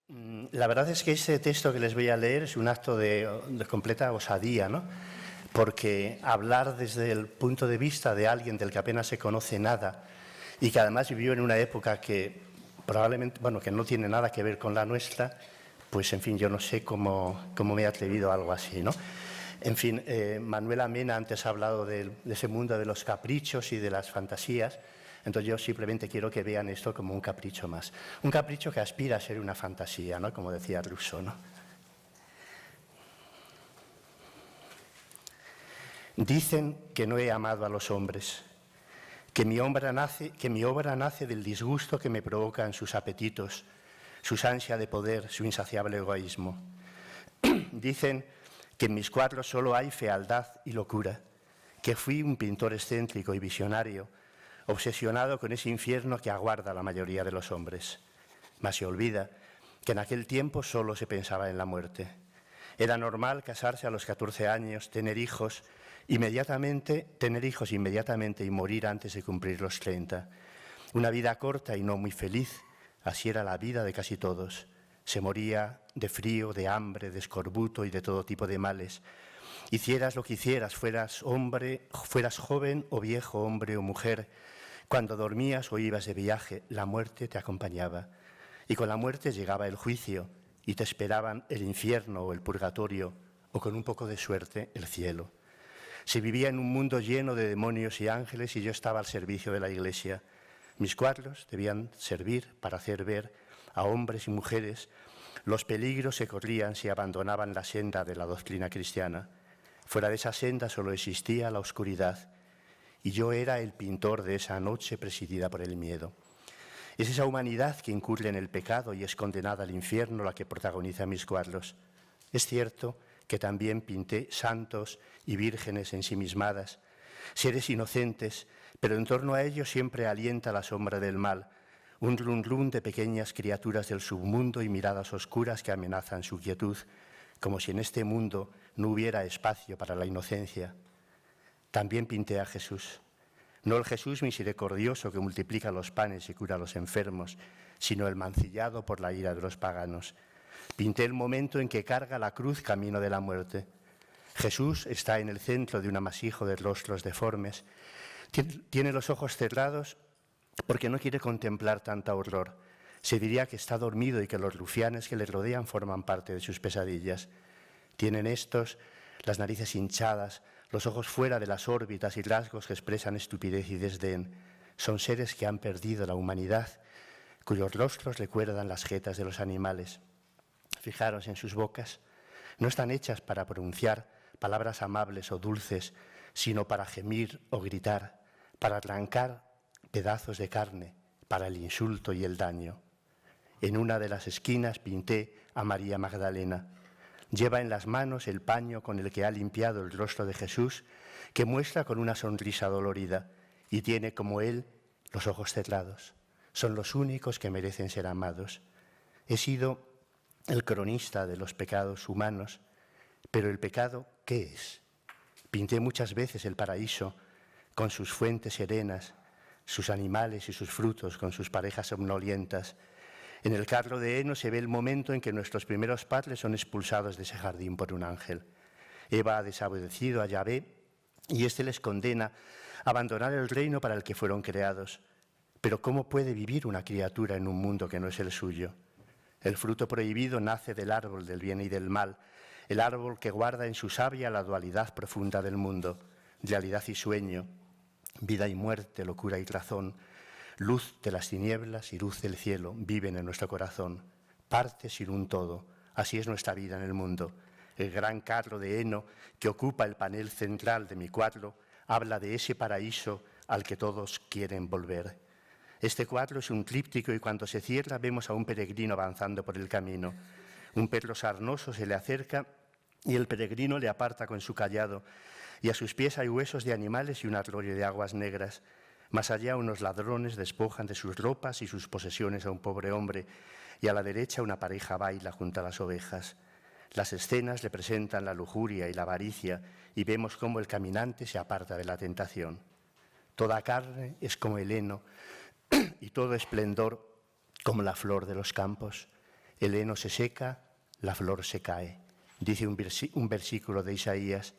La verdad es que ese texto que les voy a leer es un acto de completa osadía, ¿no? Porque hablar desde el punto de vista de alguien del que apenas se conoce nada y que además vivió en una época que probablemente, bueno, que no tiene nada que ver con la nuestra, pues en fin, yo no sé cómo me he atrevido a algo así, ¿no? En fin, Manuela Mena antes ha hablado de ese mundo de los caprichos y de las fantasías. Entonces yo simplemente quiero que vean esto como un capricho más. Un capricho que aspira a ser una fantasía, ¿no? Como decía Rousseau, ¿no? Dicen que no he amado a los hombres, que mi obra nace del disgusto que me provocan sus apetitos, sus ansia de poder, su insaciable egoísmo. Dicen que en mis cuadros solo hay fealdad y locura, que fui un pintor excéntrico y visionario, obsesionado con ese infierno que aguarda a la mayoría de los hombres. Mas se olvida que en aquel tiempo solo se pensaba en la muerte. Era normal casarse a los 14 años, tener hijos inmediatamente y morir antes de cumplir los 30. Una vida corta y no muy feliz, así era la vida de casi todos. Se moría de frío, de hambre, de escorbuto y de todo tipo de males. Hicieras lo que hicieras, fueras joven o viejo, hombre o mujer, cuando dormías o ibas de viaje, la muerte te acompañaba. Y con la muerte llegaba el juicio y te esperaban el infierno o el purgatorio, o con un poco de suerte, el cielo. Se vivía en un mundo lleno de demonios y ángeles y yo estaba al servicio de la Iglesia. Mis cuadros debían servir para hacer ver a hombres y mujeres los peligros que corrían si abandonaban la senda de la doctrina cristiana. Fuera de esa senda solo existía la oscuridad y yo era el pintor de esa noche presidida por el miedo. Es esa humanidad que incurre en el pecado y es condenada al infierno la que protagoniza mis cuadros. Es cierto que también pinté santos y vírgenes ensimismadas, seres inocentes, pero en torno a ellos siempre alienta la sombra del mal, un run de pequeñas criaturas del submundo y miradas oscuras que amenazan su quietud, como si en este mundo no hubiera espacio para la inocencia. También pinté a Jesús, no el Jesús misericordioso que multiplica los panes y cura a los enfermos, sino el mancillado por la ira de los paganos. Pinté el momento en que carga la cruz camino de la muerte. Jesús está en el centro de un amasijo de rostros deformes. Tiene los ojos cerrados porque no quiere contemplar tanta horror. Se diría que está dormido y que los rufianes que le rodean forman parte de sus pesadillas. Tienen estos las narices hinchadas, los ojos fuera de las órbitas y rasgos que expresan estupidez y desdén. Son seres que han perdido la humanidad, cuyos rostros recuerdan las jetas de los animales. Fijaros en sus bocas, no están hechas para pronunciar palabras amables o dulces, sino para gemir o gritar, para arrancar pedazos de carne, para el insulto y el daño. En una de las esquinas pinté a María Magdalena. Lleva en las manos el paño con el que ha limpiado el rostro de Jesús, que muestra con una sonrisa dolorida, y tiene como él los ojos cerrados. Son los únicos que merecen ser amados. He sido el cronista de los pecados humanos, pero el pecado, ¿qué es? Pinté muchas veces el paraíso con sus fuentes serenas, sus animales y sus frutos con sus parejas somnolientas. En el carro de heno se ve el momento en que nuestros primeros padres son expulsados de ese jardín por un ángel. Eva ha desobedecido a Yahvé y éste les condena a abandonar el reino para el que fueron creados. Pero ¿cómo puede vivir una criatura en un mundo que no es el suyo? El fruto prohibido nace del árbol del bien y del mal, el árbol que guarda en su savia la dualidad profunda del mundo, realidad y sueño, vida y muerte, locura y razón, luz de las tinieblas y luz del cielo viven en nuestro corazón, parte sin un todo. Así es nuestra vida en el mundo. El gran carro de heno que ocupa el panel central de mi cuadro habla de ese paraíso al que todos quieren volver. Este cuadro es un tríptico y cuando se cierra vemos a un peregrino avanzando por el camino. Un perro sarnoso se le acerca y el peregrino le aparta con su cayado, y a sus pies hay huesos de animales y un arroyo de aguas negras. Más allá unos ladrones despojan de sus ropas y sus posesiones a un pobre hombre, y a la derecha una pareja baila junto a las ovejas. Las escenas representan la lujuria y la avaricia, y vemos cómo el caminante se aparta de la tentación. Toda carne es como el heno, y todo esplendor como la flor de los campos. El heno se seca, la flor se cae, dice un versículo de Isaías.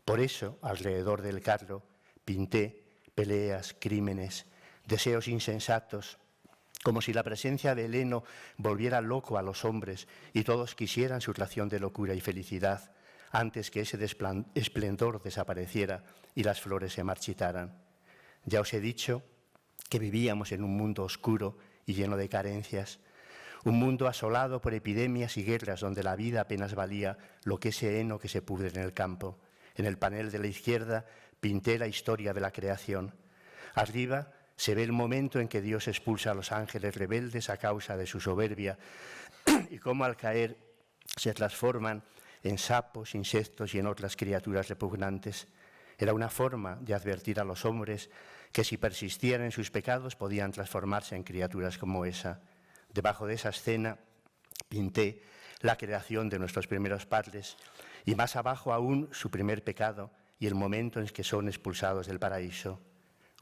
Por eso, alrededor del carro, pinté peleas, crímenes, deseos insensatos, como si la presencia del heno volviera loco a los hombres y todos quisieran su ración de locura y felicidad antes que ese esplendor desapareciera y las flores se marchitaran. Ya os he dicho que vivíamos en un mundo oscuro y lleno de carencias, un mundo asolado por epidemias y guerras donde la vida apenas valía lo que ese heno que se pudre en el campo. En el panel de la izquierda pinté la historia de la creación. Arriba se ve el momento en que Dios expulsa a los ángeles rebeldes a causa de su soberbia y cómo al caer se transforman en sapos, insectos y en otras criaturas repugnantes. Era una forma de advertir a los hombres que si persistían en sus pecados podían transformarse en criaturas como esa. Debajo de esa escena pinté la creación de nuestros primeros padres y más abajo aún su primer pecado y el momento en que son expulsados del paraíso.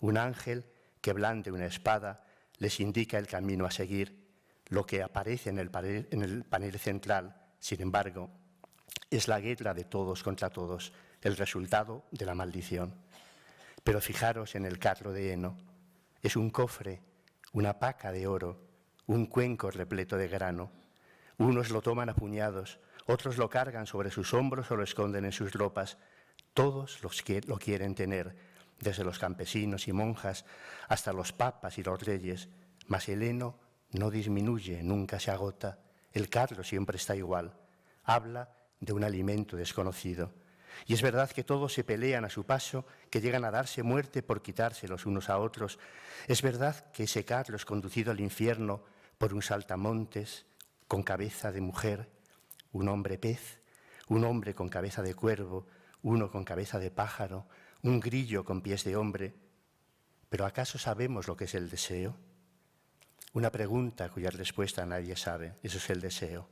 Un ángel que blande una espada les indica el camino a seguir. Lo que aparece en el panel central, sin embargo, es la guerra de todos contra todos, el resultado de la maldición. Pero fijaros en el carro de heno. Es un cofre, una paca de oro, un cuenco repleto de grano. Unos lo toman a puñados, otros lo cargan sobre sus hombros o lo esconden en sus ropas. Todos los que lo quieren tener, desde los campesinos y monjas hasta los papas y los reyes. Mas el heno no disminuye, nunca se agota. El carro siempre está igual. Habla de un alimento desconocido. Y es verdad que todos se pelean a su paso, que llegan a darse muerte por quitarse los unos a otros. Es verdad que ese carro es conducido al infierno por un saltamontes con cabeza de mujer, un hombre pez, un hombre con cabeza de cuervo, uno con cabeza de pájaro, un grillo con pies de hombre. ¿Pero acaso sabemos lo que es el deseo? Una pregunta cuya respuesta nadie sabe. Eso es el deseo.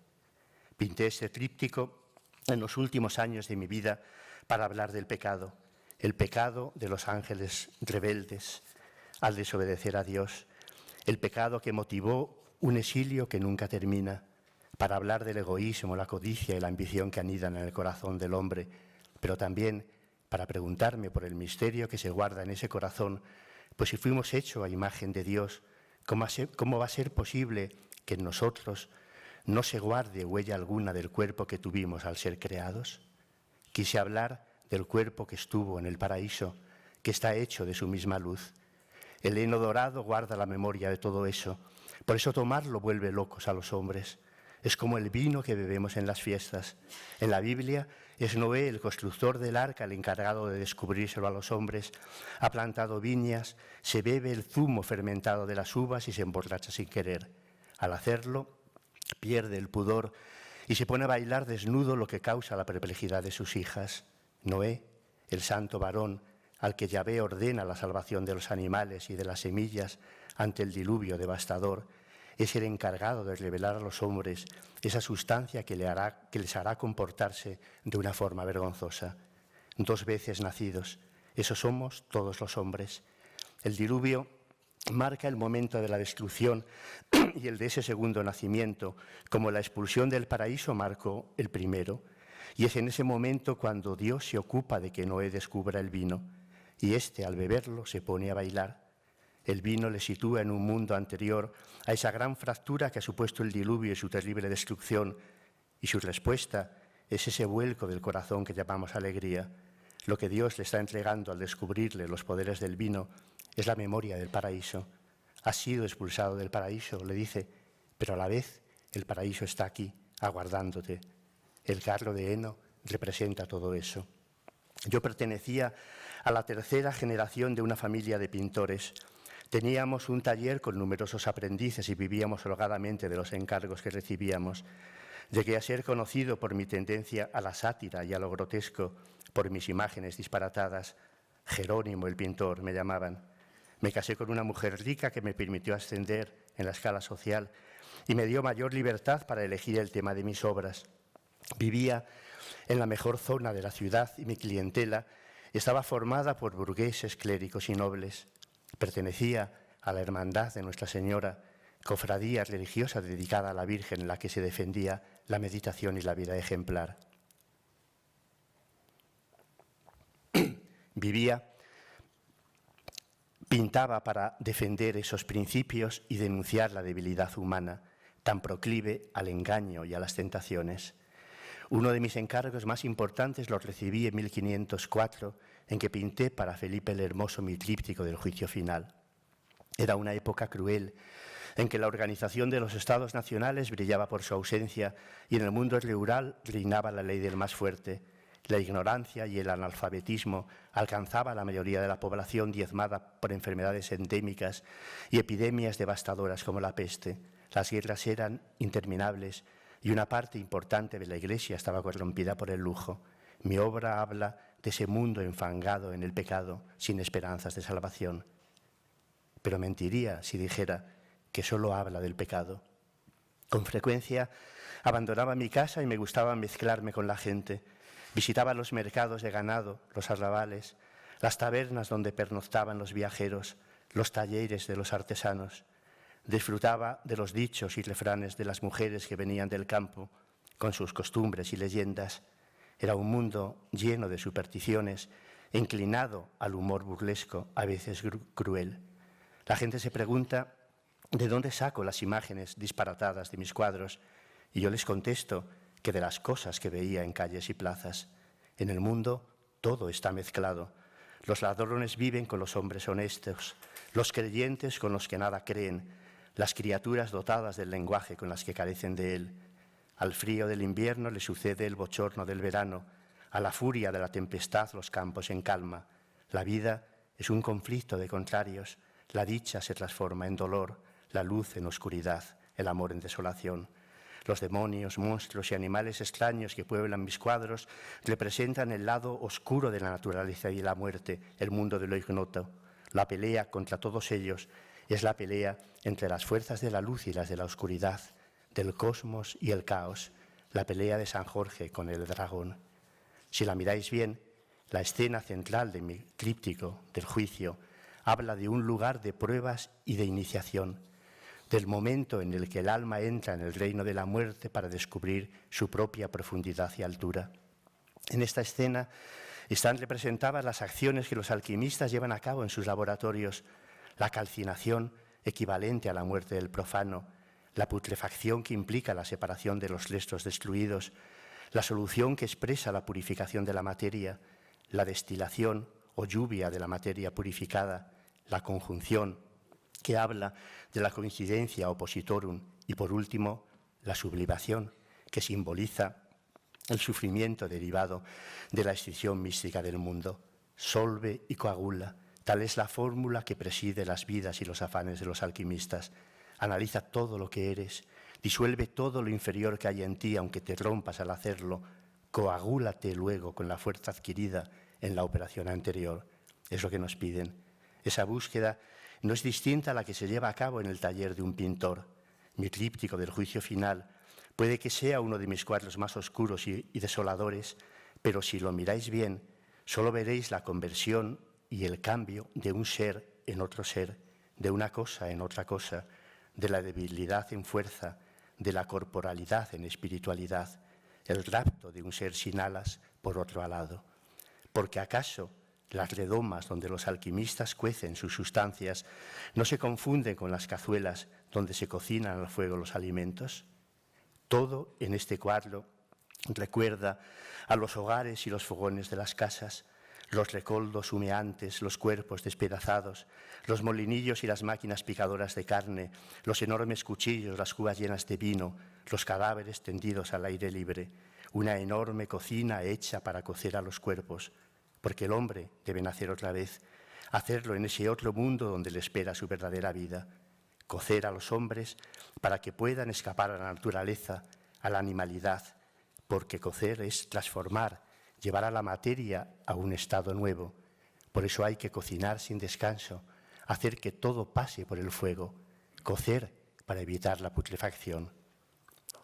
Pinté este tríptico en los últimos años de mi vida para hablar del pecado, el pecado de los ángeles rebeldes al desobedecer a Dios, el pecado que motivó un exilio que nunca termina, para hablar del egoísmo, la codicia y la ambición que anidan en el corazón del hombre, pero también para preguntarme por el misterio que se guarda en ese corazón, pues si fuimos hechos a imagen de Dios, ¿cómo va a ser posible que en nosotros no se guarde huella alguna del cuerpo que tuvimos al ser creados? Quise hablar del cuerpo que estuvo en el paraíso, que está hecho de su misma luz. El heno dorado guarda la memoria de todo eso. Por eso tomarlo vuelve locos a los hombres. Es como el vino que bebemos en las fiestas. En la Biblia es Noé, el constructor del arca, el encargado de descubrírselo a los hombres. Ha plantado viñas, se bebe el zumo fermentado de las uvas y se emborracha sin querer. Al hacerlo, pierde el pudor y se pone a bailar desnudo, lo que causa la perplejidad de sus hijas. Noé, el santo varón al que Yahvé ordena la salvación de los animales y de las semillas ante el diluvio devastador, es el encargado de revelar a los hombres esa sustancia que les hará comportarse de una forma vergonzosa. 2 veces nacidos, eso somos todos los hombres. El diluvio marca el momento de la destrucción y el de ese segundo nacimiento, como la expulsión del paraíso marcó el primero. Y es en ese momento cuando Dios se ocupa de que Noé descubra el vino, y éste, al beberlo, se pone a bailar. El vino le sitúa en un mundo anterior a esa gran fractura que ha supuesto el diluvio y su terrible destrucción, y su respuesta es ese vuelco del corazón que llamamos alegría. Lo que Dios le está entregando al descubrirle los poderes del vino es la memoria del paraíso. Has sido expulsado del paraíso, le dice, pero a la vez el paraíso está aquí, aguardándote. El carro de heno representa todo eso. Yo pertenecía a la 3ª generación de una familia de pintores. Teníamos un taller con numerosos aprendices y vivíamos holgadamente de los encargos que recibíamos. Llegué a ser conocido por mi tendencia a la sátira y a lo grotesco, por mis imágenes disparatadas. Jerónimo, el pintor, me llamaban. Me casé con una mujer rica que me permitió ascender en la escala social y me dio mayor libertad para elegir el tema de mis obras. Vivía en la mejor zona de la ciudad y mi clientela estaba formada por burgueses, clérigos y nobles. Pertenecía a la hermandad de Nuestra Señora, cofradía religiosa dedicada a la Virgen en la que se defendía la meditación y la vida ejemplar. Pintaba para defender esos principios y denunciar la debilidad humana, tan proclive al engaño y a las tentaciones. Uno de mis encargos más importantes lo recibí en 1504, en que pinté para Felipe el Hermoso mi tríptico del Juicio Final. Era una época cruel, en que la organización de los estados nacionales brillaba por su ausencia y en el mundo rural reinaba la ley del más fuerte. La ignorancia y el analfabetismo alcanzaba a la mayoría de la población diezmada por enfermedades endémicas y epidemias devastadoras como la peste. Las guerras eran interminables y una parte importante de la Iglesia estaba corrompida por el lujo. Mi obra habla de ese mundo enfangado en el pecado, sin esperanzas de salvación. Pero mentiría si dijera que solo habla del pecado. Con frecuencia abandonaba mi casa y me gustaba mezclarme con la gente. Visitaba los mercados de ganado, los arrabales, las tabernas donde pernoctaban los viajeros, los talleres de los artesanos. Disfrutaba de los dichos y refranes de las mujeres que venían del campo, con sus costumbres y leyendas. Era un mundo lleno de supersticiones, inclinado al humor burlesco, a veces cruel. La gente se pregunta de dónde saco las imágenes disparatadas de mis cuadros, y yo les contesto que de las cosas que veía en calles y plazas. En el mundo todo está mezclado. Los ladrones viven con los hombres honestos, los creyentes con los que nada creen, las criaturas dotadas del lenguaje con las que carecen de él. Al frío del invierno le sucede el bochorno del verano, a la furia de la tempestad los campos en calma. La vida es un conflicto de contrarios, la dicha se transforma en dolor, la luz en oscuridad, el amor en desolación. Los demonios, monstruos y animales extraños que pueblan mis cuadros representan el lado oscuro de la naturaleza y la muerte, el mundo de lo ignoto. La pelea contra todos ellos es la pelea entre las fuerzas de la luz y las de la oscuridad, del cosmos y el caos, la pelea de San Jorge con el dragón. Si la miráis bien, la escena central de mi tríptico del juicio habla de un lugar de pruebas y de iniciación, del momento en el que el alma entra en el reino de la muerte para descubrir su propia profundidad y altura. En esta escena están representadas las acciones que los alquimistas llevan a cabo en sus laboratorios, la calcinación equivalente a la muerte del profano, la putrefacción que implica la separación de los restos destruidos, la solución que expresa la purificación de la materia, la destilación o lluvia de la materia purificada, la conjunción que habla de la coincidencia oppositorum y, por último, la sublimación, que simboliza el sufrimiento derivado de la extinción mística del mundo. Solve y coagula, tal es la fórmula que preside las vidas y los afanes de los alquimistas. Analiza todo lo que eres, disuelve todo lo inferior que hay en ti, aunque te rompas al hacerlo, coagúlate luego con la fuerza adquirida en la operación anterior. Es lo que nos piden. Esa búsqueda no es distinta a la que se lleva a cabo en el taller de un pintor. Mi tríptico del Juicio Final puede que sea uno de mis cuadros más oscuros y desoladores, pero si lo miráis bien, solo veréis la conversión y el cambio de un ser en otro ser, de una cosa en otra cosa, de la debilidad en fuerza, de la corporalidad en espiritualidad, el rapto de un ser sin alas por otro alado. Porque ¿acaso las redomas donde los alquimistas cuecen sus sustancias no se confunden con las cazuelas donde se cocinan al fuego los alimentos? Todo en este cuadro recuerda a los hogares y los fogones de las casas, los recoldos humeantes, los cuerpos despedazados, los molinillos y las máquinas picadoras de carne, los enormes cuchillos, las cubas llenas de vino, los cadáveres tendidos al aire libre, una enorme cocina hecha para cocer a los cuerpos, porque el hombre debe nacer otra vez, hacerlo en ese otro mundo donde le espera su verdadera vida, cocer a los hombres para que puedan escapar a la naturaleza, a la animalidad, porque cocer es transformar, llevar a la materia a un estado nuevo. Por eso hay que cocinar sin descanso, hacer que todo pase por el fuego, cocer para evitar la putrefacción.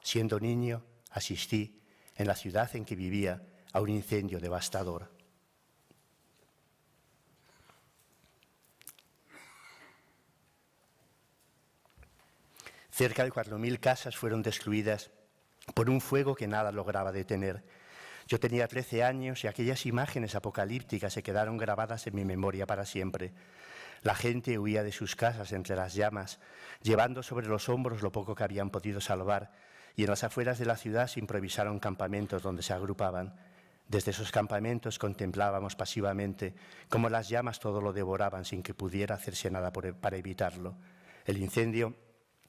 Siendo niño, asistí, en la ciudad en que vivía, a un incendio devastador. Cerca de 4.000 casas fueron destruidas por un fuego que nada lograba detener. Yo tenía 13 años y aquellas imágenes apocalípticas se quedaron grabadas en mi memoria para siempre. La gente huía de sus casas entre las llamas, llevando sobre los hombros lo poco que habían podido salvar, y en las afueras de la ciudad se improvisaron campamentos donde se agrupaban. Desde esos campamentos contemplábamos pasivamente cómo las llamas todo lo devoraban sin que pudiera hacerse nada para evitarlo. El incendio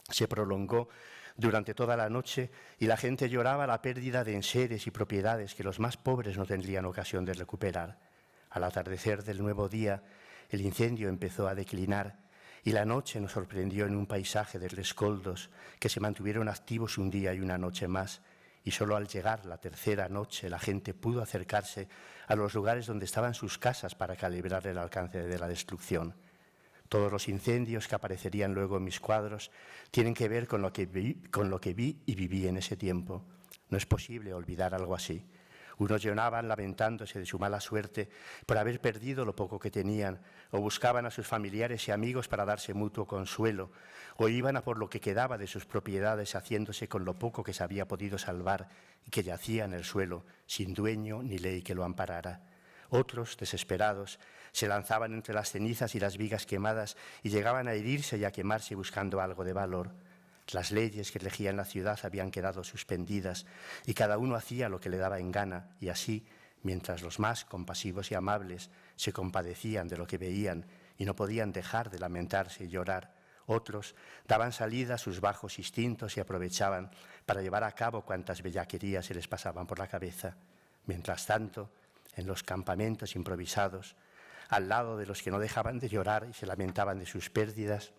se prolongó durante toda la noche y la gente lloraba la pérdida de enseres y propiedades que los más pobres no tendrían ocasión de recuperar. Al atardecer del nuevo día, el incendio empezó a declinar y la noche nos sorprendió en un paisaje de rescoldos que se mantuvieron activos un día y una noche más, y solo al llegar la tercera noche la gente pudo acercarse a los lugares donde estaban sus casas para calibrar el alcance de la destrucción. Todos los incendios que aparecerían luego en mis cuadros tienen que ver con lo que vi y viví en ese tiempo. No es posible olvidar algo así. Unos lloraban lamentándose de su mala suerte por haber perdido lo poco que tenían, o buscaban a sus familiares y amigos para darse mutuo consuelo, o iban a por lo que quedaba de sus propiedades haciéndose con lo poco que se había podido salvar y que yacía en el suelo, sin dueño ni ley que lo amparara. Otros, desesperados, se lanzaban entre las cenizas y las vigas quemadas y llegaban a herirse y a quemarse buscando algo de valor. Las leyes que regían la ciudad habían quedado suspendidas y cada uno hacía lo que le daba en gana, y así, mientras los más compasivos y amables se compadecían de lo que veían y no podían dejar de lamentarse y llorar, otros daban salida a sus bajos instintos y aprovechaban para llevar a cabo cuantas bellaquerías se les pasaban por la cabeza. Mientras tanto, en los campamentos improvisados, al lado de los que no dejaban de llorar y se lamentaban de sus pérdidas,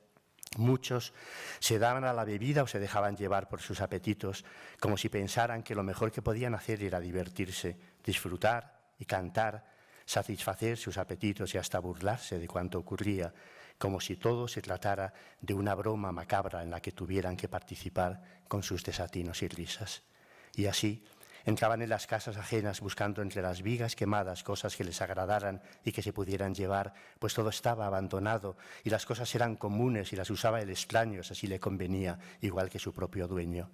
muchos se daban a la bebida o se dejaban llevar por sus apetitos, como si pensaran que lo mejor que podían hacer era divertirse, disfrutar y cantar, satisfacer sus apetitos y hasta burlarse de cuanto ocurría, como si todo se tratara de una broma macabra en la que tuvieran que participar con sus desatinos y risas. Y así entraban en las casas ajenas buscando entre las vigas quemadas cosas que les agradaran y que se pudieran llevar, pues todo estaba abandonado y las cosas eran comunes y las usaba el extraño si así le convenía, igual que su propio dueño.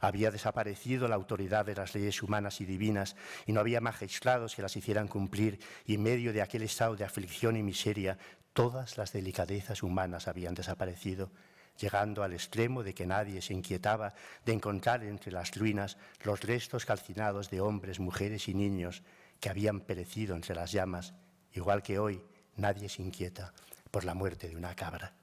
Había desaparecido la autoridad de las leyes humanas y divinas y no había magistrados que las hicieran cumplir, y en medio de aquel estado de aflicción y miseria todas las delicadezas humanas habían desaparecido, llegando al extremo de que nadie se inquietaba de encontrar entre las ruinas los restos calcinados de hombres, mujeres y niños que habían perecido entre las llamas, igual que hoy nadie se inquieta por la muerte de una cabra.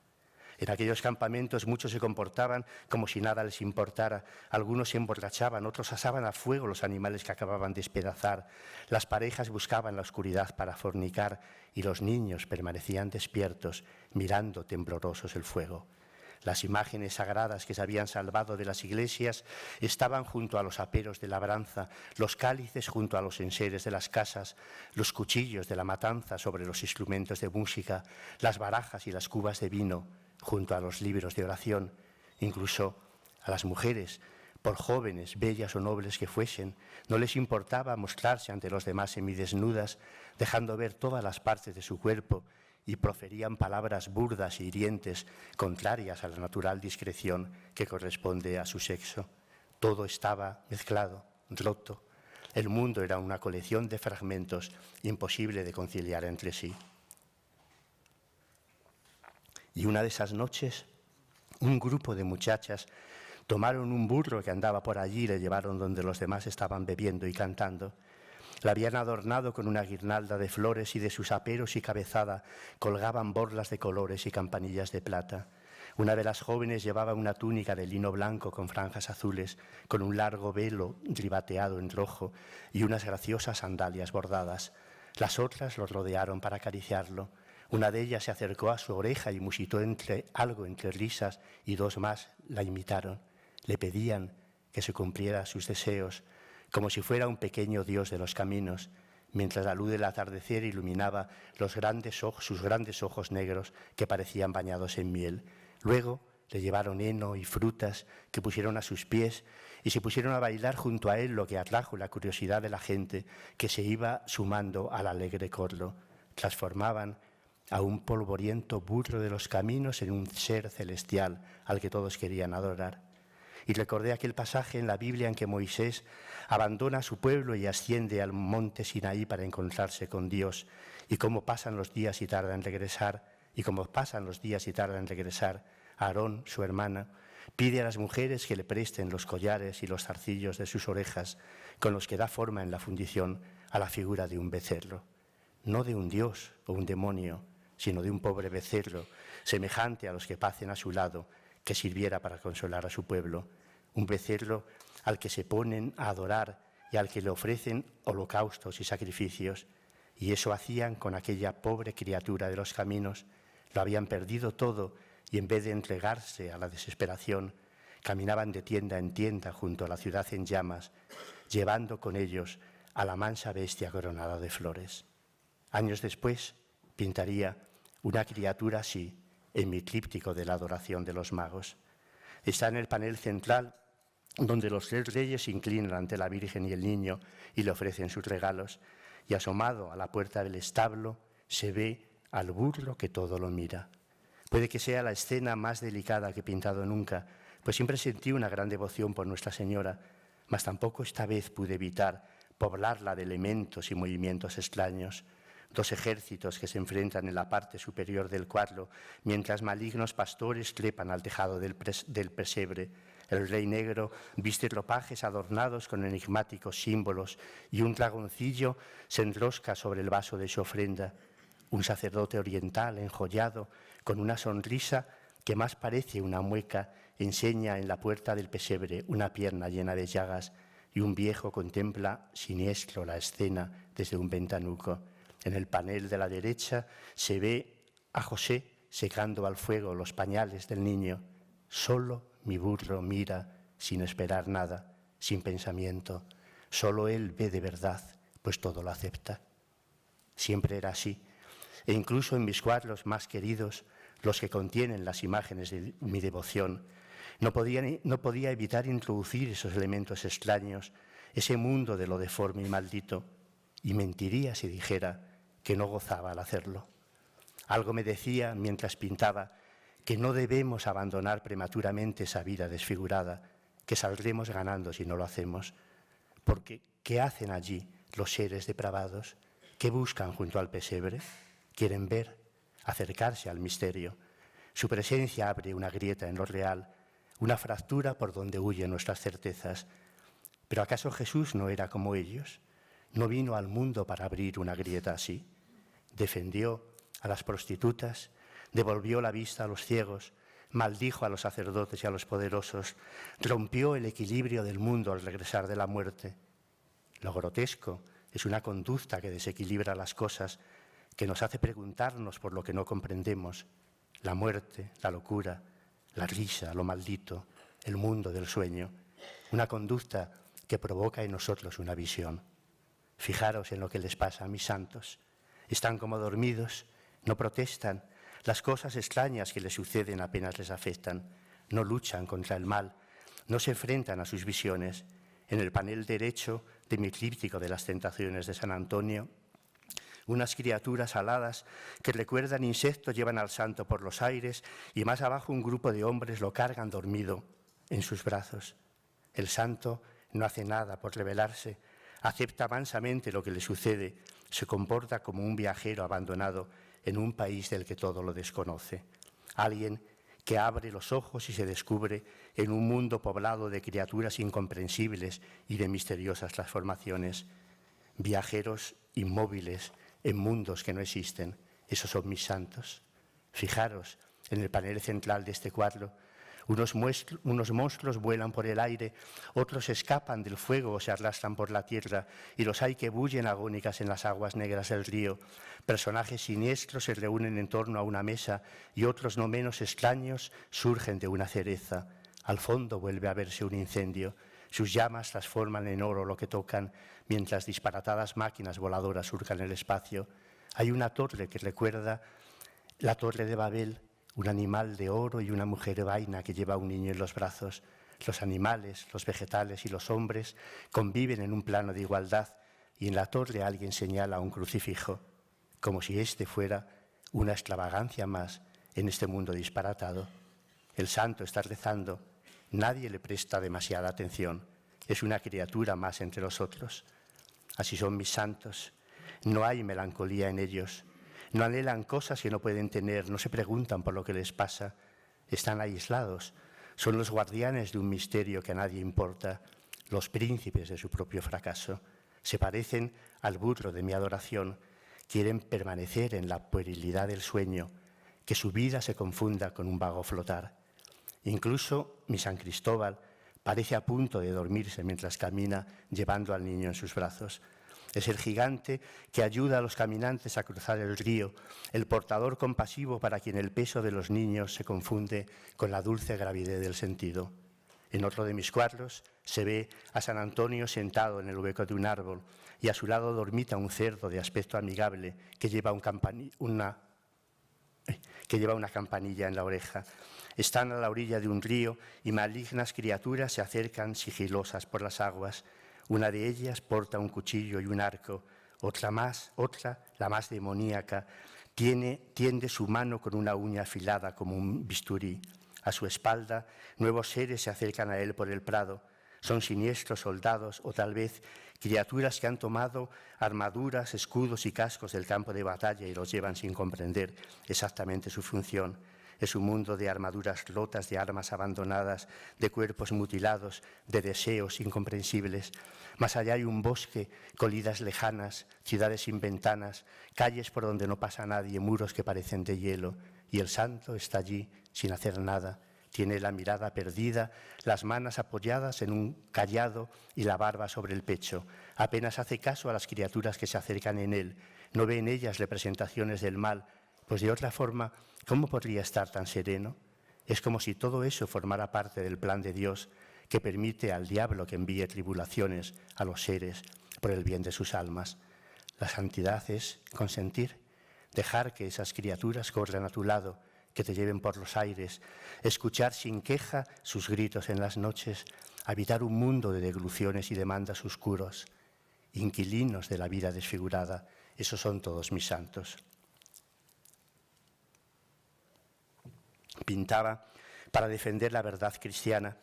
En aquellos campamentos muchos se comportaban como si nada les importara. Algunos se emborrachaban, otros asaban a fuego los animales que acababan de despedazar. Las parejas buscaban la oscuridad para fornicar y los niños permanecían despiertos, mirando temblorosos el fuego. Las imágenes sagradas que se habían salvado de las iglesias estaban junto a los aperos de labranza, los cálices junto a los enseres de las casas, los cuchillos de la matanza sobre los instrumentos de música, las barajas y las cubas de vino junto a los libros de oración. Incluso a las mujeres, por jóvenes, bellas o nobles que fuesen, no les importaba mostrarse ante los demás semidesnudas, dejando ver todas las partes de su cuerpo, y proferían palabras burdas e hirientes, contrarias a la natural discreción que corresponde a su sexo. Todo estaba mezclado, roto. El mundo era una colección de fragmentos imposible de conciliar entre sí. Y una de esas noches, un grupo de muchachas tomaron un burro que andaba por allí y le llevaron donde los demás estaban bebiendo y cantando. La habían adornado con una guirnalda de flores y de sus aperos y cabezada colgaban borlas de colores y campanillas de plata. Una de las jóvenes llevaba una túnica de lino blanco con franjas azules, con un largo velo ribateado en rojo y unas graciosas sandalias bordadas. Las otras lo rodearon para acariciarlo. Una de ellas se acercó a su oreja y musitó algo entre risas, y dos más la imitaron. Le pedían que se cumpliera sus deseos, como si fuera un pequeño dios de los caminos, mientras la luz del atardecer iluminaba sus grandes ojos negros que parecían bañados en miel. Luego le llevaron heno y frutas que pusieron a sus pies y se pusieron a bailar junto a él, lo que atrajo la curiosidad de la gente que se iba sumando al alegre corro. Transformaban a un polvoriento burro de los caminos en un ser celestial al que todos querían adorar. Y recordé aquel pasaje en la Biblia en que Moisés abandona a su pueblo y asciende al monte Sinaí para encontrarse con Dios, y cómo pasan los días y tarda en regresar, Aarón, su hermana, pide a las mujeres que le presten los collares y los zarcillos de sus orejas, con los que da forma en la fundición a la figura de un becerro, no de un dios o un demonio, sino de un pobre becerro, semejante a los que pacen a su lado, que sirviera para consolar a su pueblo, un becerro al que se ponen a adorar y al que le ofrecen holocaustos y sacrificios. Y eso hacían con aquella pobre criatura de los caminos. Lo habían perdido todo y en vez de entregarse a la desesperación, caminaban de tienda en tienda junto a la ciudad en llamas, llevando con ellos a la mansa bestia coronada de flores. Años después pintaría una criatura así en mi tríptico de la adoración de los magos. Está en el panel central, donde los 3 reyes se inclinan ante la Virgen y el Niño y le ofrecen sus regalos, y asomado a la puerta del establo se ve al burro que todo lo mira. Puede que sea la escena más delicada que he pintado nunca, pues siempre sentí una gran devoción por Nuestra Señora, mas tampoco esta vez pude evitar poblarla de elementos y movimientos extraños. 2 ejércitos que se enfrentan en la parte superior del cuadro, mientras malignos pastores trepan al tejado del pesebre. El rey negro viste ropajes adornados con enigmáticos símbolos y un dragoncillo se enrosca sobre el vaso de su ofrenda. Un sacerdote oriental enjollado, con una sonrisa que más parece una mueca, enseña en la puerta del pesebre una pierna llena de llagas, y un viejo contempla siniestro la escena desde un ventanuco. En el panel de la derecha se ve a José secando al fuego los pañales del niño. Solo mi burro mira sin esperar nada, sin pensamiento. Solo él ve de verdad, pues todo lo acepta. Siempre era así. E incluso en mis cuadros más queridos, los que contienen las imágenes de mi devoción, no podía evitar introducir esos elementos extraños, ese mundo de lo deforme y maldito, y mentiría si dijera que no gozaba al hacerlo. Algo me decía mientras pintaba que no debemos abandonar prematuramente esa vida desfigurada, que saldremos ganando si no lo hacemos, porque ¿qué hacen allí los seres depravados? ¿Qué buscan junto al pesebre? Quieren ver, acercarse al misterio. Su presencia abre una grieta en lo real, una fractura por donde huyen nuestras certezas. ¿Pero acaso Jesús no era como ellos? ¿No vino al mundo para abrir una grieta así? Defendió a las prostitutas, devolvió la vista a los ciegos, maldijo a los sacerdotes y a los poderosos, rompió el equilibrio del mundo al regresar de la muerte. Lo grotesco es una conducta que desequilibra las cosas, que nos hace preguntarnos por lo que no comprendemos: la muerte, la locura, la risa, lo maldito, el mundo del sueño. Una conducta que provoca en nosotros una visión. Fijaros en lo que les pasa a mis santos. Están como dormidos, no protestan. Las cosas extrañas que les suceden apenas les afectan. No luchan contra el mal, no se enfrentan a sus visiones. En el panel derecho de mi tríptico de las tentaciones de San Antonio, unas criaturas aladas que recuerdan insectos llevan al santo por los aires y más abajo un grupo de hombres lo cargan dormido en sus brazos. El santo no hace nada por rebelarse, acepta mansamente lo que le sucede, se comporta como un viajero abandonado en un país del que todo lo desconoce. Alguien que abre los ojos y se descubre en un mundo poblado de criaturas incomprensibles y de misteriosas transformaciones. Viajeros inmóviles en mundos que no existen, esos son mis santos. Fijaros en el panel central de este cuadro. Unos monstruos vuelan por el aire, otros escapan del fuego o se arrastran por la tierra, y los hay que bullen agónicas en las aguas negras del río. Personajes siniestros se reúnen en torno a una mesa y otros no menos extraños surgen de una cereza. Al fondo vuelve a verse un incendio. Sus llamas transforman en oro lo que tocan, mientras disparatadas máquinas voladoras surcan el espacio. Hay una torre que recuerda la Torre de Babel, un animal de oro y una mujer vaina que lleva a un niño en los brazos. Los animales, los vegetales y los hombres conviven en un plano de igualdad, y en la torre alguien señala un crucifijo, como si este fuera una extravagancia más en este mundo disparatado. El santo está rezando, nadie le presta demasiada atención, es una criatura más entre los otros. Así son mis santos, no hay melancolía en ellos, no anhelan cosas que no pueden tener, no se preguntan por lo que les pasa, están aislados, son los guardianes de un misterio que a nadie importa, los príncipes de su propio fracaso. Se parecen al burro de mi adoración, quieren permanecer en la puerilidad del sueño, que su vida se confunda con un vago flotar. Incluso mi San Cristóbal parece a punto de dormirse mientras camina llevando al niño en sus brazos. Es el gigante que ayuda a los caminantes a cruzar el río, el portador compasivo para quien el peso de los niños se confunde con la dulce gravidez del sentido. En otro de mis cuadros se ve a San Antonio sentado en el hueco de un árbol y a su lado dormita un cerdo de aspecto amigable que lleva una campanilla en la oreja. Están a la orilla de un río y malignas criaturas se acercan sigilosas por las aguas. Una de ellas porta un cuchillo y un arco, otra, la más demoníaca, tiende su mano con una uña afilada como un bisturí. A su espalda, nuevos seres se acercan a él por el prado. Son siniestros soldados o tal vez criaturas que han tomado armaduras, escudos y cascos del campo de batalla y los llevan sin comprender exactamente su función. Es un mundo de armaduras rotas, de armas abandonadas, de cuerpos mutilados, de deseos incomprensibles. Más allá hay un bosque, colinas lejanas, ciudades sin ventanas, calles por donde no pasa nadie, muros que parecen de hielo. Y el santo está allí, sin hacer nada. Tiene la mirada perdida, las manos apoyadas en un cayado y la barba sobre el pecho. Apenas hace caso a las criaturas que se acercan en él. No ve en ellas representaciones del mal, pues de otra forma, ¿cómo podría estar tan sereno? Es como si todo eso formara parte del plan de Dios que permite al diablo que envíe tribulaciones a los seres por el bien de sus almas. La santidad es consentir, dejar que esas criaturas corran a tu lado, que te lleven por los aires, escuchar sin queja sus gritos en las noches, habitar un mundo de degluciones y demandas oscuros, inquilinos de la vida desfigurada. Esos son todos mis santos. Pintaba para defender la verdad cristiana,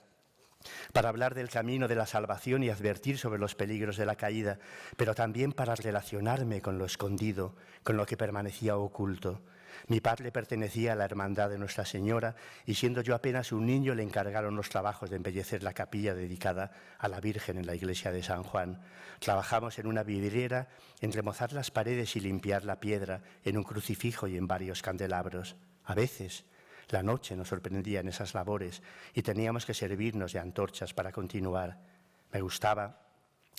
para hablar del camino de la salvación y advertir sobre los peligros de la caída, pero también para relacionarme con lo escondido, con lo que permanecía oculto. Mi padre pertenecía a la Hermandad de Nuestra Señora y siendo yo apenas un niño le encargaron los trabajos de embellecer la capilla dedicada a la Virgen en la iglesia de San Juan. Trabajamos en una vidriera, en remozar las paredes y limpiar la piedra, en un crucifijo y en varios candelabros. A veces la noche nos sorprendía en esas labores y teníamos que servirnos de antorchas para continuar. Me gustaba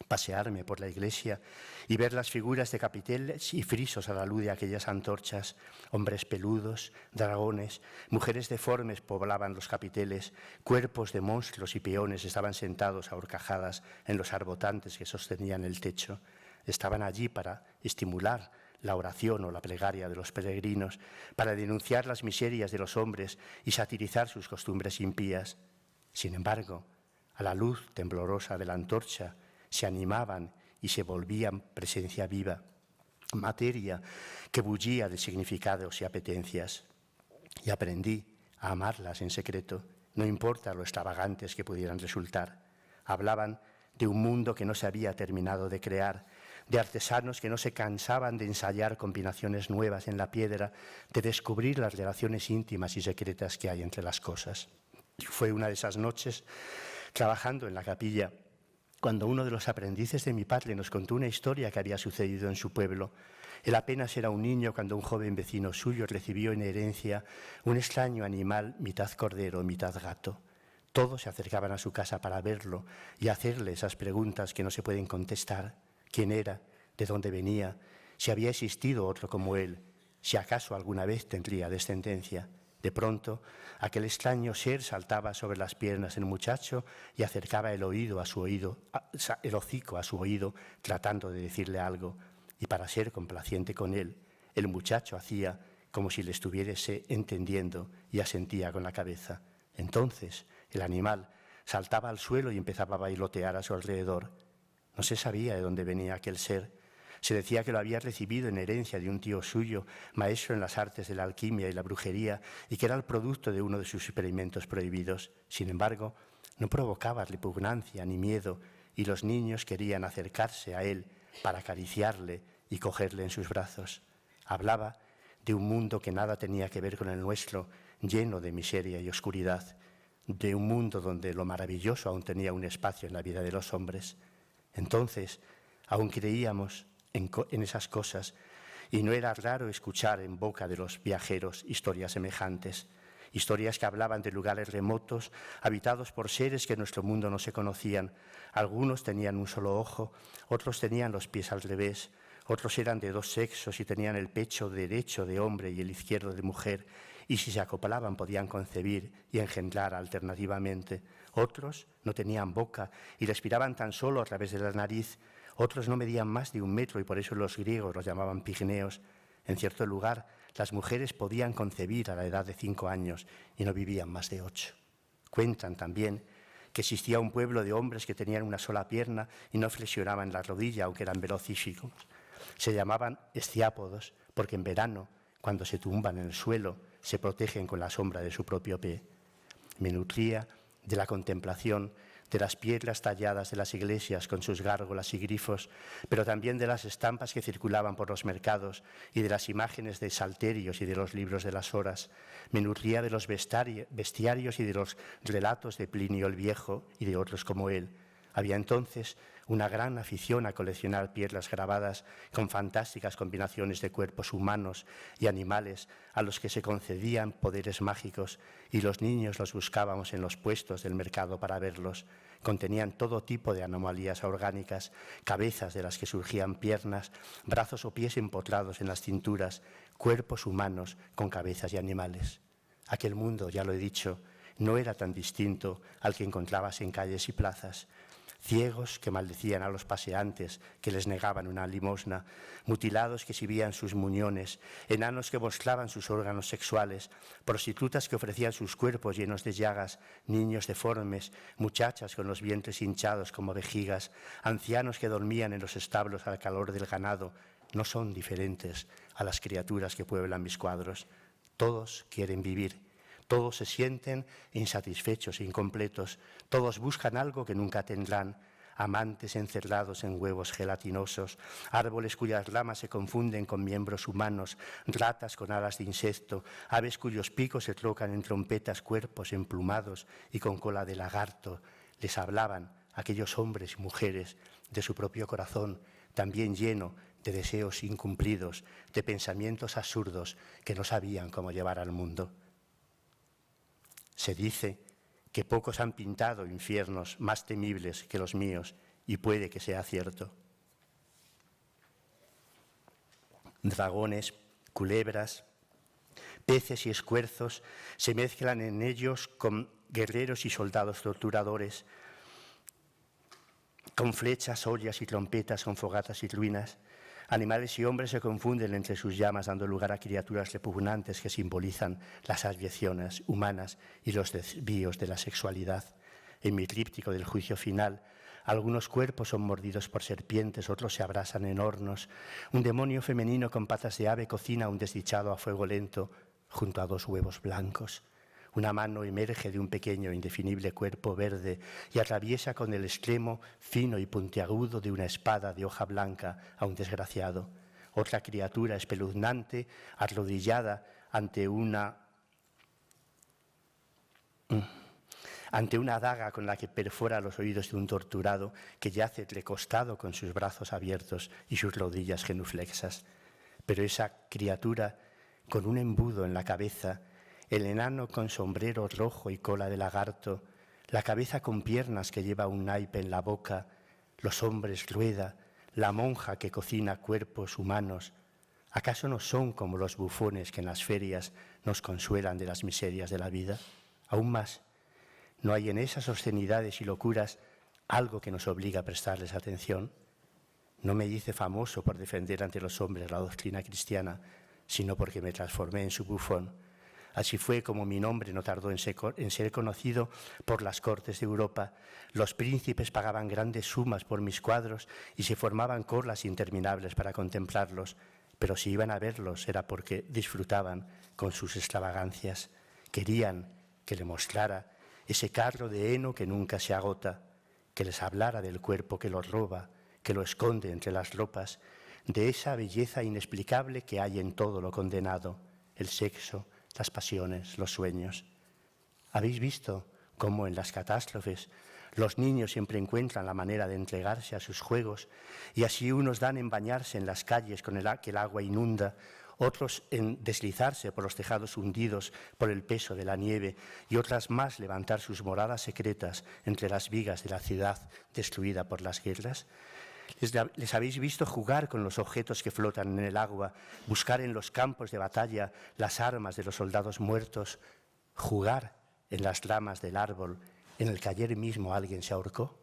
pasearme por la iglesia y ver las figuras de capiteles y frisos a la luz de aquellas antorchas. Hombres peludos, dragones, mujeres deformes poblaban los capiteles, cuerpos de monstruos y peones estaban sentados a horcajadas en los arbotantes que sostenían el techo. Estaban allí para estimular la oración o la plegaria de los peregrinos, para denunciar las miserias de los hombres y satirizar sus costumbres impías. Sin embargo, a la luz temblorosa de la antorcha se animaban y se volvían presencia viva, materia que bullía de significados y apetencias. Y aprendí a amarlas en secreto, no importa lo extravagantes que pudieran resultar. Hablaban de un mundo que no se había terminado de crear, de artesanos que no se cansaban de ensayar combinaciones nuevas en la piedra, de descubrir las relaciones íntimas y secretas que hay entre las cosas. Y fue una de esas noches, trabajando en la capilla, cuando uno de los aprendices de mi padre nos contó una historia que había sucedido en su pueblo. Él apenas era un niño cuando un joven vecino suyo recibió en herencia un extraño animal, mitad cordero, mitad gato. Todos se acercaban a su casa para verlo y hacerle esas preguntas que no se pueden contestar. ¿Quién era? ¿De dónde venía? ¿Si había existido otro como él? ¿Si acaso alguna vez tendría descendencia? De pronto, aquel extraño ser saltaba sobre las piernas del muchacho y acercaba el hocico a su oído, tratando de decirle algo. Y para ser complaciente con él, el muchacho hacía como si le estuviese entendiendo y asentía con la cabeza. Entonces, el animal saltaba al suelo y empezaba a bailotear a su alrededor. No se sabía de dónde venía aquel ser. Se decía que lo había recibido en herencia de un tío suyo, maestro en las artes de la alquimia y la brujería, y que era el producto de uno de sus experimentos prohibidos. Sin embargo, no provocaba repugnancia ni miedo, y los niños querían acercarse a él para acariciarle y cogerle en sus brazos. Hablaba de un mundo que nada tenía que ver con el nuestro, lleno de miseria y oscuridad, de un mundo donde lo maravilloso aún tenía un espacio en la vida de los hombres. Entonces, aún creíamos en esas cosas, y no era raro escuchar en boca de los viajeros historias semejantes, historias que hablaban de lugares remotos, habitados por seres que en nuestro mundo no se conocían. Algunos tenían un solo ojo, otros tenían los pies al revés, otros eran de dos sexos y tenían el pecho derecho de hombre y el izquierdo de mujer, y si se acoplaban podían concebir y engendrar alternativamente. Otros no tenían boca y respiraban tan solo a través de la nariz. Otros no medían más de 1 metro y por eso los griegos los llamaban pigmeos. En cierto lugar, las mujeres podían concebir a la edad de 5 años y no vivían más de 8. Cuentan también que existía un pueblo de hombres que tenían una sola pierna y no flexionaban la rodilla, aunque eran velocísicos. Se llamaban esciápodos porque en verano, cuando se tumban en el suelo, se protegen con la sombra de su propio pie. Me nutría de la contemplación de las piedras talladas de las iglesias con sus gárgolas y grifos, pero también de las estampas que circulaban por los mercados y de las imágenes de salterios y de los libros de las horas. Me nutría de los bestiarios y de los relatos de Plinio el Viejo y de otros como él. Había entonces una gran afición a coleccionar piedras grabadas con fantásticas combinaciones de cuerpos humanos y animales a los que se concedían poderes mágicos, y los niños los buscábamos en los puestos del mercado para verlos. Contenían todo tipo de anomalías orgánicas, cabezas de las que surgían piernas, brazos o pies empotrados en las cinturas, cuerpos humanos con cabezas de animales. Aquel mundo, ya lo he dicho, no era tan distinto al que encontrabas en calles y plazas. Ciegos que maldecían a los paseantes, que les negaban una limosna, mutilados que exhibían sus muñones, enanos que mostraban sus órganos sexuales, prostitutas que ofrecían sus cuerpos llenos de llagas, niños deformes, muchachas con los vientres hinchados como vejigas, ancianos que dormían en los establos al calor del ganado. No son diferentes a las criaturas que pueblan mis cuadros. Todos quieren vivir. Todos se sienten insatisfechos e incompletos, todos buscan algo que nunca tendrán, amantes encerrados en huevos gelatinosos, árboles cuyas ramas se confunden con miembros humanos, ratas con alas de insecto, aves cuyos picos se trocan en trompetas, cuerpos emplumados y con cola de lagarto. Les hablaban aquellos hombres y mujeres de su propio corazón, también lleno de deseos incumplidos, de pensamientos absurdos que no sabían cómo llevar al mundo. Se dice que pocos han pintado infiernos más temibles que los míos, y puede que sea cierto. Dragones, culebras, peces y escuerzos se mezclan en ellos con guerreros y soldados torturadores, con flechas, ollas y trompetas, con fogatas y ruinas. Animales y hombres se confunden entre sus llamas, dando lugar a criaturas repugnantes que simbolizan las abyecciones humanas y los desvíos de la sexualidad. En mi tríptico del juicio final, algunos cuerpos son mordidos por serpientes, otros se abrasan en hornos. Un demonio femenino con patas de ave cocina a un desdichado a fuego lento junto a 2 huevos blancos. Una mano emerge de un pequeño e indefinible cuerpo verde y atraviesa con el extremo fino y puntiagudo de una espada de hoja blanca a un desgraciado. Otra criatura espeluznante, arrodillada ante una daga con la que perfora los oídos de un torturado que yace recostado con sus brazos abiertos y sus rodillas genuflexas. Pero esa criatura, con un embudo en la cabeza, el enano con sombrero rojo y cola de lagarto, la cabeza con piernas que lleva un naipe en la boca, los hombres rueda, la monja que cocina cuerpos humanos, ¿acaso no son como los bufones que en las ferias nos consuelan de las miserias de la vida? Aún más, ¿no hay en esas obscenidades y locuras algo que nos obliga a prestarles atención? No me hice famoso por defender ante los hombres la doctrina cristiana, sino porque me transformé en su bufón. Así fue como mi nombre no tardó en ser conocido por las cortes de Europa. Los príncipes pagaban grandes sumas por mis cuadros y se formaban colas interminables para contemplarlos, pero si iban a verlos era porque disfrutaban con sus extravagancias. Querían que le mostrara ese carro de heno que nunca se agota, que les hablara del cuerpo que lo roba, que lo esconde entre las ropas, de esa belleza inexplicable que hay en todo lo condenado, el sexo, las pasiones, los sueños. ¿Habéis visto cómo en las catástrofes los niños siempre encuentran la manera de entregarse a sus juegos y así unos dan en bañarse en las calles con que el agua inunda, otros en deslizarse por los tejados hundidos por el peso de la nieve y otras más levantar sus moradas secretas entre las vigas de la ciudad destruida por las guerras? ¿Les habéis visto jugar con los objetos que flotan en el agua, buscar en los campos de batalla las armas de los soldados muertos, jugar en las ramas del árbol en el que ayer mismo alguien se ahorcó?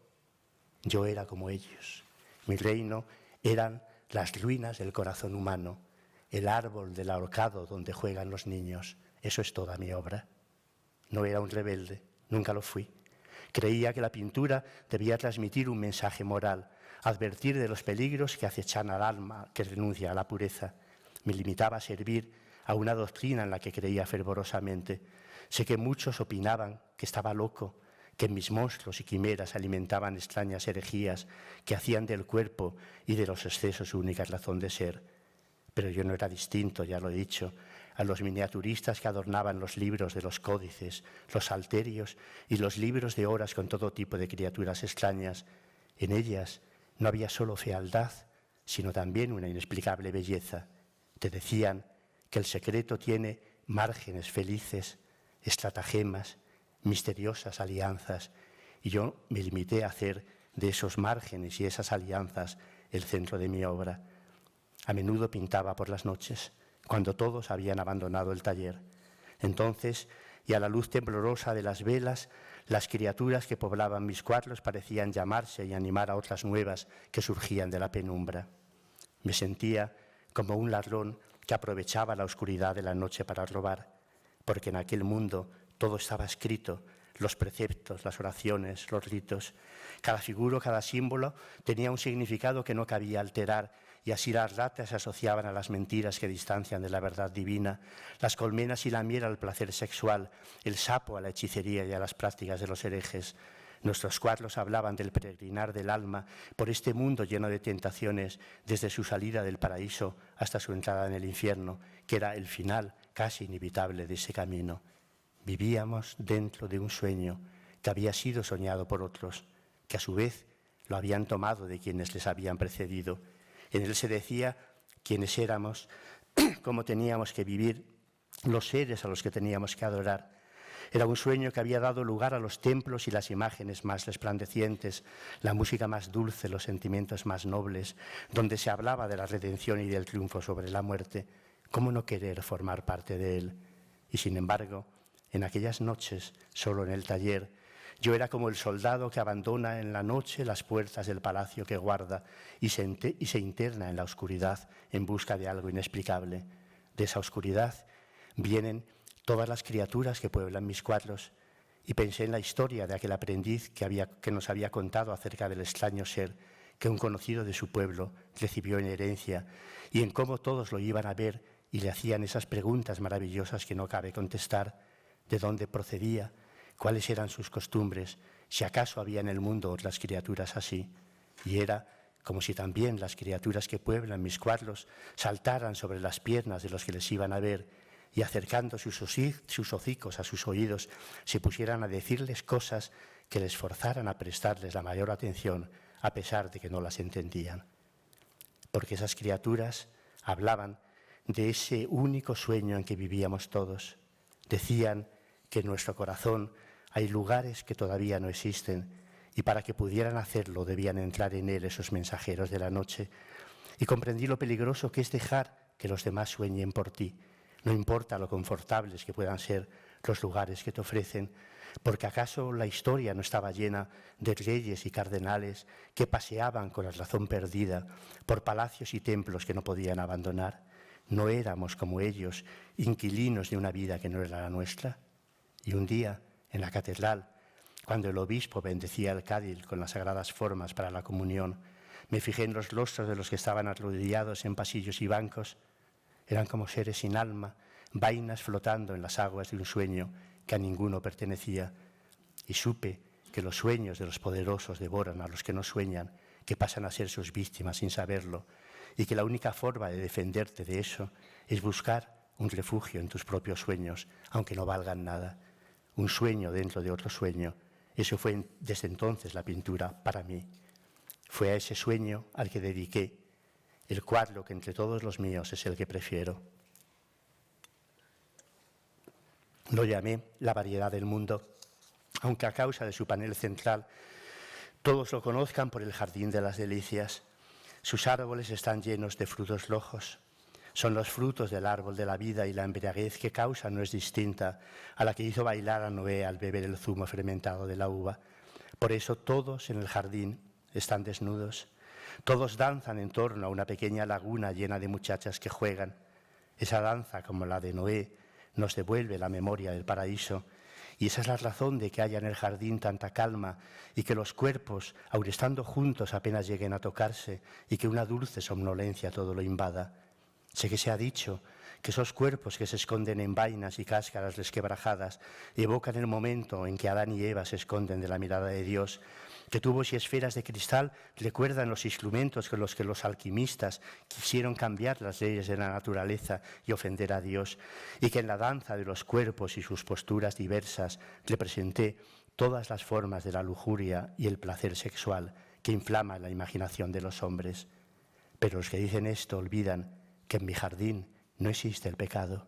Yo era como ellos. Mi reino eran las ruinas del corazón humano, el árbol del ahorcado donde juegan los niños. Eso es toda mi obra. No era un rebelde, nunca lo fui. Creía que la pintura debía transmitir un mensaje moral, advertir de los peligros que acechan al alma que renuncia a la pureza. Me limitaba a servir a una doctrina en la que creía fervorosamente. Sé que muchos opinaban que estaba loco, que mis monstruos y quimeras alimentaban extrañas herejías que hacían del cuerpo y de los excesos su única razón de ser. Pero yo no era distinto, ya lo he dicho, a los miniaturistas que adornaban los libros de los códices, los salterios y los libros de horas con todo tipo de criaturas extrañas. En ellas no había solo fealdad, sino también una inexplicable belleza. Te decían que el secreto tiene márgenes felices, estratagemas, misteriosas alianzas, y yo me limité a hacer de esos márgenes y esas alianzas el centro de mi obra. A menudo pintaba por las noches, cuando todos habían abandonado el taller. Entonces, y a la luz temblorosa de las velas, las criaturas que poblaban mis cuadros parecían llamarse y animar a otras nuevas que surgían de la penumbra. Me sentía como un ladrón que aprovechaba la oscuridad de la noche para robar, porque en aquel mundo todo estaba escrito, los preceptos, las oraciones, los ritos. Cada figura, cada símbolo tenía un significado que no cabía alterar, y así las ratas se asociaban a las mentiras que distancian de la verdad divina, las colmenas y la miel al placer sexual, el sapo a la hechicería y a las prácticas de los herejes. Nuestros cuadros hablaban del peregrinar del alma por este mundo lleno de tentaciones, desde su salida del paraíso hasta su entrada en el infierno, que era el final casi inevitable de ese camino. Vivíamos dentro de un sueño que había sido soñado por otros, que a su vez lo habían tomado de quienes les habían precedido. En él se decía quiénes éramos, cómo teníamos que vivir, los seres a los que teníamos que adorar. Era un sueño que había dado lugar a los templos y las imágenes más resplandecientes, la música más dulce, los sentimientos más nobles, donde se hablaba de la redención y del triunfo sobre la muerte. ¿Cómo no querer formar parte de él? Y sin embargo, en aquellas noches, solo en el taller, yo era como el soldado que abandona en la noche las puertas del palacio que guarda y se interna en la oscuridad en busca de algo inexplicable. De esa oscuridad vienen todas las criaturas que pueblan mis cuadros, y pensé en la historia de aquel aprendiz que nos había contado acerca del extraño ser que un conocido de su pueblo recibió en herencia, y en cómo todos lo iban a ver y le hacían esas preguntas maravillosas que no cabe contestar: de dónde procedía, cuáles eran sus costumbres, si acaso había en el mundo otras criaturas así. Y era como si también las criaturas que pueblan mis cuadros saltaran sobre las piernas de los que les iban a ver y, acercando sus hocicos a sus oídos, se pusieran a decirles cosas que les forzaran a prestarles la mayor atención, a pesar de que no las entendían. Porque esas criaturas hablaban de ese único sueño en que vivíamos todos. Decían que en nuestro corazón hay lugares que todavía no existen, y para que pudieran hacerlo debían entrar en él esos mensajeros de la noche. Y comprendí lo peligroso que es dejar que los demás sueñen por ti. No importa lo confortables que puedan ser los lugares que te ofrecen, porque ¿acaso la historia no estaba llena de reyes y cardenales que paseaban con la razón perdida por palacios y templos que no podían abandonar? ¿No éramos como ellos, inquilinos de una vida que no era la nuestra? Y un día, en la catedral, cuando el obispo bendecía el cádil con las sagradas formas para la comunión, me fijé en los rostros de los que estaban arrodillados en pasillos y bancos. Eran como seres sin alma, vainas flotando en las aguas de un sueño que a ninguno pertenecía. Y supe que los sueños de los poderosos devoran a los que no sueñan, que pasan a ser sus víctimas sin saberlo, y que la única forma de defenderte de eso es buscar un refugio en tus propios sueños, aunque no valgan nada. Un sueño dentro de otro sueño. Eso fue desde entonces la pintura para mí. Fue a ese sueño al que dediqué el cuadro que entre todos los míos es el que prefiero. Lo llamé La variedad del mundo, aunque a causa de su panel central todos lo conozcan por el Jardín de las Delicias. Sus árboles están llenos de frutos rojos. Son los frutos del árbol de la vida, y la embriaguez que causa no es distinta a la que hizo bailar a Noé al beber el zumo fermentado de la uva. Por eso todos en el jardín están desnudos. Todos danzan en torno a una pequeña laguna llena de muchachas que juegan. Esa danza, como la de Noé, nos devuelve la memoria del paraíso. Y esa es la razón de que haya en el jardín tanta calma y que los cuerpos, aun estando juntos, apenas lleguen a tocarse y que una dulce somnolencia todo lo invada. Sé que se ha dicho que esos cuerpos que se esconden en vainas y cáscaras resquebrajadas evocan el momento en que Adán y Eva se esconden de la mirada de Dios, que tubos y esferas de cristal recuerdan los instrumentos con los que los alquimistas quisieron cambiar las leyes de la naturaleza y ofender a Dios, y que en la danza de los cuerpos y sus posturas diversas representé todas las formas de la lujuria y el placer sexual que inflama la imaginación de los hombres. Pero los que dicen esto olvidan que en mi jardín no existe el pecado.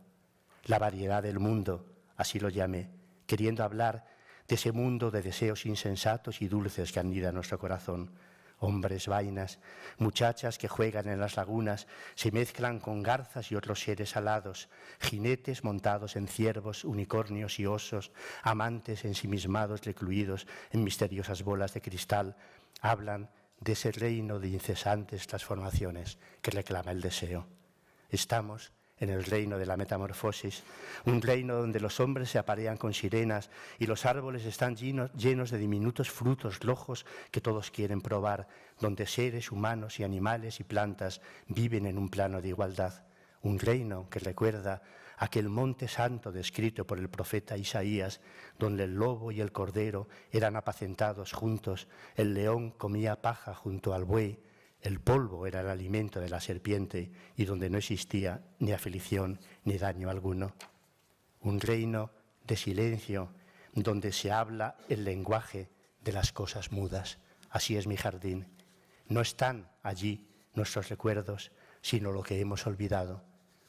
La variedad del mundo, así lo llamé, queriendo hablar de ese mundo de deseos insensatos y dulces que anida nuestro corazón. Hombres, vainas, muchachas que juegan en las lagunas, se mezclan con garzas y otros seres alados, jinetes montados en ciervos, unicornios y osos, amantes ensimismados recluidos en misteriosas bolas de cristal, hablan de ese reino de incesantes transformaciones que reclama el deseo. Estamos en el reino de la metamorfosis, un reino donde los hombres se aparean con sirenas y los árboles están llenos de diminutos frutos rojos que todos quieren probar, donde seres humanos y animales y plantas viven en un plano de igualdad. Un reino que recuerda aquel monte santo descrito por el profeta Isaías, donde el lobo y el cordero eran apacentados juntos, el león comía paja junto al buey, el polvo era el alimento de la serpiente y donde no existía ni aflicción ni daño alguno. Un reino de silencio donde se habla el lenguaje de las cosas mudas. Así es mi jardín. No están allí nuestros recuerdos, sino lo que hemos olvidado.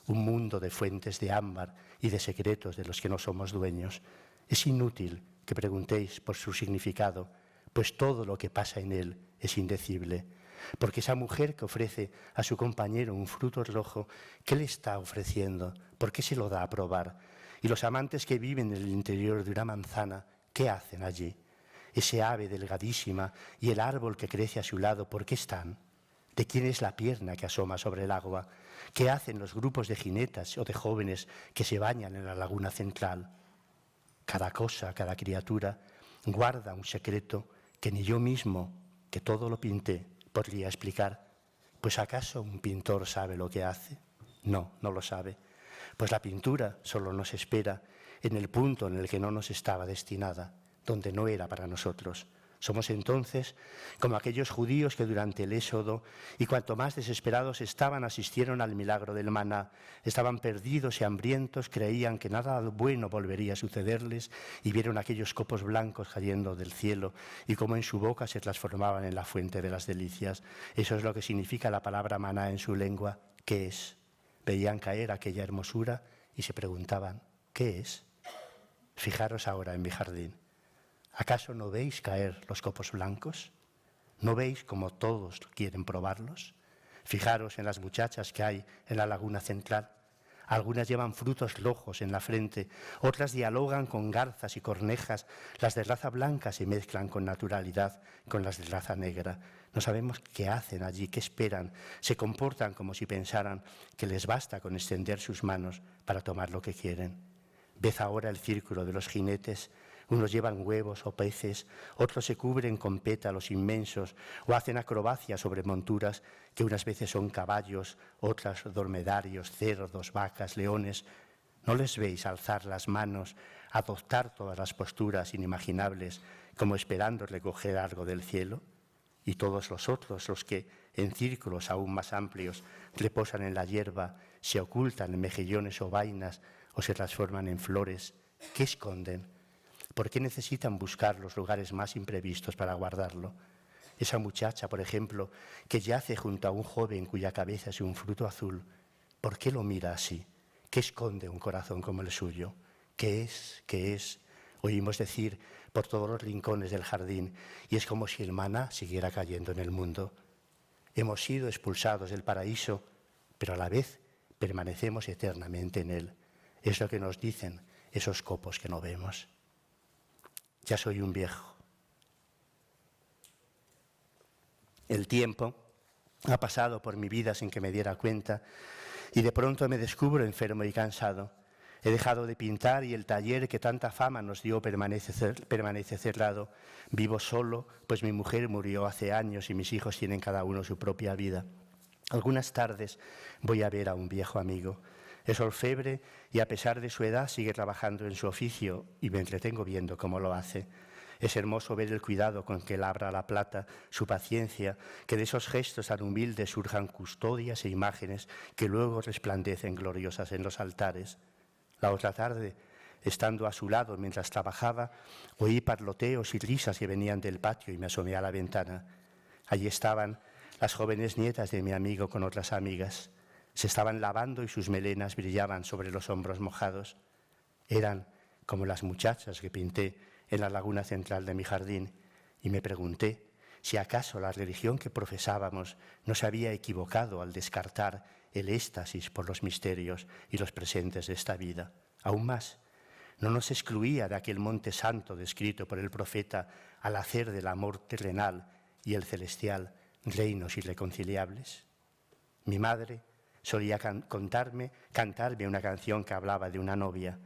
Un mundo de fuentes de ámbar y de secretos de los que no somos dueños. Es inútil que preguntéis por su significado, pues todo lo que pasa en él es indecible. Porque esa mujer que ofrece a su compañero un fruto rojo, ¿qué le está ofreciendo? ¿Por qué se lo da a probar? Y los amantes que viven en el interior de una manzana, ¿qué hacen allí? Ese ave delgadísima y el árbol que crece a su lado, ¿por qué están? ¿De quién es la pierna que asoma sobre el agua? ¿Qué hacen los grupos de jinetas o de jóvenes que se bañan en la laguna central? Cada cosa, cada criatura, guarda un secreto que ni yo mismo, que todo lo pinté, podría explicar. Pues ¿acaso un pintor sabe lo que hace? No, no lo sabe. Pues la pintura solo nos espera en el punto en el que no nos estaba destinada, donde no era para nosotros. Somos entonces como aquellos judíos que durante el Éxodo, y cuanto más desesperados estaban, asistieron al milagro del maná. Estaban perdidos y hambrientos, creían que nada bueno volvería a sucederles y vieron aquellos copos blancos cayendo del cielo y cómo en su boca se transformaban en la fuente de las delicias. Eso es lo que significa la palabra maná en su lengua. ¿Qué es? Veían caer aquella hermosura y se preguntaban, ¿qué es? Fijaros ahora en mi jardín. ¿Acaso no veis caer los copos blancos? ¿No veis cómo todos quieren probarlos? Fijaros en las muchachas que hay en la laguna central. Algunas llevan frutos rojos en la frente, otras dialogan con garzas y cornejas. Las de raza blanca se mezclan con naturalidad con las de raza negra. No sabemos qué hacen allí, qué esperan. Se comportan como si pensaran que les basta con extender sus manos para tomar lo que quieren. Ved ahora el círculo de los jinetes. Unos llevan huevos o peces, otros se cubren con pétalos inmensos o hacen acrobacias sobre monturas que unas veces son caballos, otras dromedarios, cerdos, vacas, leones. ¿No les veis alzar las manos, adoptar todas las posturas inimaginables, como esperando recoger algo del cielo? Y todos los otros, los que en círculos aún más amplios reposan en la hierba, se ocultan en mejillones o vainas o se transforman en flores, ¿qué esconden? ¿Por qué necesitan buscar los lugares más imprevistos para guardarlo? Esa muchacha, por ejemplo, que yace junto a un joven cuya cabeza es un fruto azul, ¿por qué lo mira así? ¿Qué esconde un corazón como el suyo? ¿Qué es? ¿Qué es? Oímos decir por todos los rincones del jardín, y es como si el maná siguiera cayendo en el mundo. Hemos sido expulsados del paraíso, pero a la vez permanecemos eternamente en él. Es lo que nos dicen esos copos que no vemos. Ya soy un viejo. El tiempo ha pasado por mi vida sin que me diera cuenta y de pronto me descubro enfermo y cansado. He dejado de pintar y el taller que tanta fama nos dio permanece cerrado. Vivo solo, pues mi mujer murió hace años y mis hijos tienen cada uno su propia vida. Algunas tardes voy a ver a un viejo amigo. Es orfebre y a pesar de su edad sigue trabajando en su oficio y me entretengo viendo cómo lo hace. Es hermoso ver el cuidado con que labra la plata, su paciencia, que de esos gestos tan humildes surjan custodias e imágenes que luego resplandecen gloriosas en los altares. La otra tarde, estando a su lado mientras trabajaba, oí parloteos y risas que venían del patio y me asomé a la ventana. Allí estaban las jóvenes nietas de mi amigo con otras amigas. Se estaban lavando y sus melenas brillaban sobre los hombros mojados. Eran como las muchachas que pinté en la laguna central de mi jardín y me pregunté si acaso la religión que profesábamos no se había equivocado al descartar el éxtasis por los misterios y los presentes de esta vida. Aún más, no nos excluía de aquel monte santo descrito por el profeta al hacer del amor terrenal y el celestial reinos irreconciliables. Mi madre solía cantarme una canción que hablaba de una novia.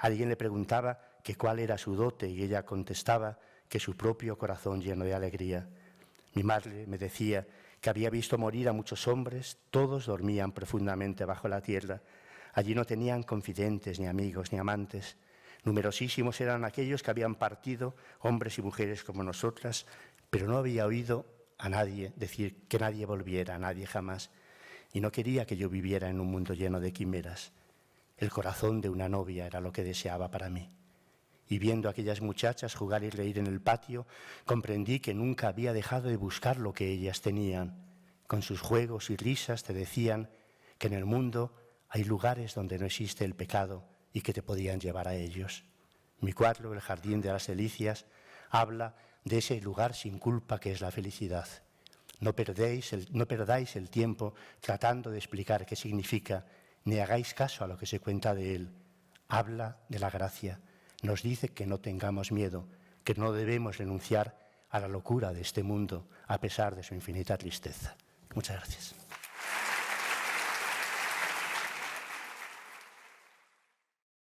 Alguien le preguntaba que cuál era su dote y ella contestaba que su propio corazón lleno de alegría. Mi madre me decía que había visto morir a muchos hombres, todos dormían profundamente bajo la tierra. Allí no tenían confidentes, ni amigos, ni amantes. Numerosísimos eran aquellos que habían partido, hombres y mujeres como nosotras, pero no había oído a nadie decir que nadie volviera, a nadie jamás. Y no quería que yo viviera en un mundo lleno de quimeras. El corazón de una novia era lo que deseaba para mí. Y viendo a aquellas muchachas jugar y reír en el patio, comprendí que nunca había dejado de buscar lo que ellas tenían. Con sus juegos y risas te decían que en el mundo hay lugares donde no existe el pecado y que te podían llevar a ellos. Mi cuadro, El jardín de las delicias, habla de ese lugar sin culpa que es la felicidad. No perdáis el tiempo tratando de explicar qué significa, ni hagáis caso a lo que se cuenta de él. Habla de la gracia. Nos dice que no tengamos miedo, que no debemos renunciar a la locura de este mundo, a pesar de su infinita tristeza. Muchas gracias.